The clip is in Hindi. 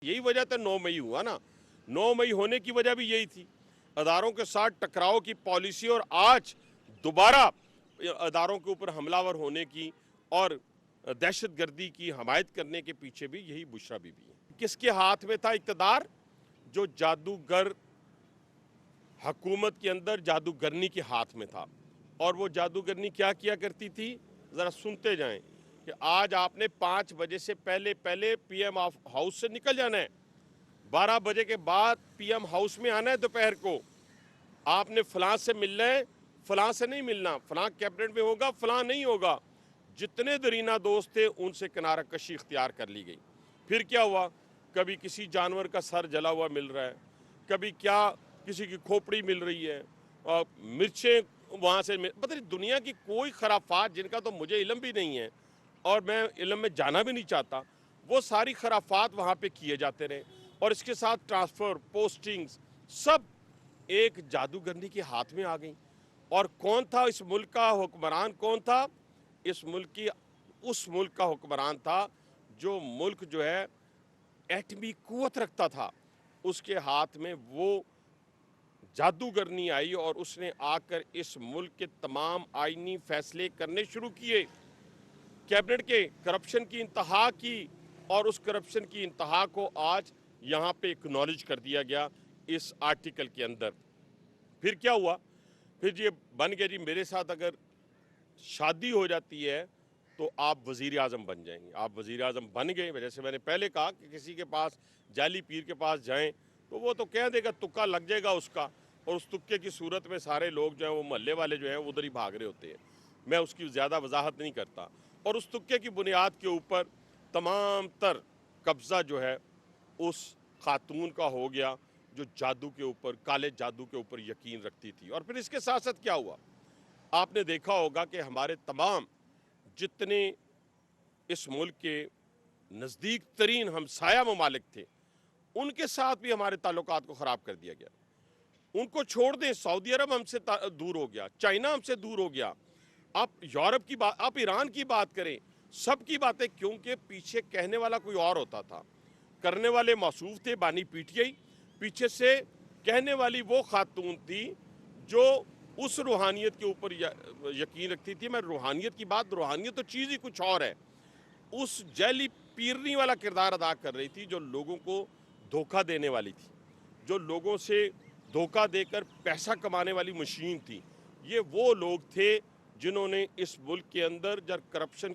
यही वजह तो 9 मई हुआ ना। 9 मई होने की वजह भी यही थी, अदारों के साथ टकराव की पॉलिसी, और आज दोबारा अदारों के ऊपर हमलावर होने की और दहशतगर्दी की हमायत करने के पीछे भी यही बुशरा बीबी है। किसके हाथ में था इक़्तिदार? जो जादूगर हुकूमत के अंदर जादूगरनी के हाथ में था। और वो जादूगरनी क्या किया करती थी, ज़रा सुनते जाएं कि आज आपने 5 बजे से पहले पहले पीएम हाउस से निकल जाना है, 12 बजे के बाद पीएम हाउस में आना है, दोपहर को आपने फलां से मिलना है, फलां से नहीं मिलना, फलां कैबिनेट में होगा, फलां नहीं होगा। जितने दरीना दोस्त थे उनसे किनारा कशी इख्तियार कर ली गई। फिर क्या हुआ, कभी किसी जानवर का सर जला हुआ मिल रहा है, कभी क्या किसी की खोपड़ी मिल रही है, और मिर्चें वहाँ से पता नहीं दुनिया की कोई खराफात जिनका तो मुझे इल्म भी नहीं है और मैं इल्म में जाना भी नहीं चाहता, वो सारी खराफात वहाँ पे किए जाते रहे। और इसके साथ ट्रांसफ़र, पोस्टिंग्स सब एक जादूगरनी के हाथ में आ गई। और कौन था इस मुल्क का हुक्मरान? कौन था इस मुल्क की? उस मुल्क का हुक्मरान था जो मुल्क जो है एटमी कुव्वत रखता था, उसके हाथ में वो जादूगरनी आई और उसने आकर इस मुल्क के तमाम आईनी फैसले करने शुरू किए, कैबिनेट के करप्शन की इंतहा की, और उस करप्शन की इंतहा को आज यहाँ पे एक्नॉलेज कर दिया गया इस आर्टिकल के अंदर। फिर क्या हुआ? फिर ये बन गया जी, मेरे साथ अगर शादी हो जाती है तो आप वज़ीर आज़म बन जाएंगे। आप वज़ीर आज़म बन गए। जैसे मैंने पहले कहा कि किसी के पास, जाली पीर के पास जाएं तो वो तो कह देगा, तुक्का लग जाएगा उसका, और उस तुक्के की सूरत में सारे लोग जो हैं, वो मोहल्ले वाले जो हैं, उधर ही भाग रहे होते हैं। मैं उसकी ज़्यादा वजाहत नहीं करता। और उस तुक्के की बुनियाद के ऊपर तमाम तर कब्ज़ा जो है उस खातून का हो गया जो जादू के ऊपर, काले जादू के ऊपर यकीन रखती थी। और फिर इसके साथ साथ क्या हुआ, आपने देखा होगा कि हमारे तमाम जितने इस मुल्क के नज़दीक तरीन हमसाया ममालिक थे, उनके साथ भी हमारे ताल्लुकात को ख़राब कर दिया गया। उनको छोड़ दें, सऊदी अरब हमसे दूर हो गया, चाइना हमसे दूर हो गया, आप यूरोप की बात, आप ईरान की बात करें, सब की बातें, क्योंकि पीछे कहने वाला कोई और होता था, करने वाले मौसूफ थे बानी पीटीआई, पीछे से कहने वाली वो खातून थी जो उस रूहानियत के ऊपर यकीन रखती थी। मैं रूहानियत की बात, रूहानियत तो चीज़ ही कुछ और है, उस जैली पीरनी वाला किरदार अदा कर रही थी, जो लोगों को धोखा देने वाली थी, जो लोगों से धोखा देकर पैसा कमाने वाली मशीन थी। ये वो लोग थे जिन्होंने इस मुल्क के अंदर जब करप्शन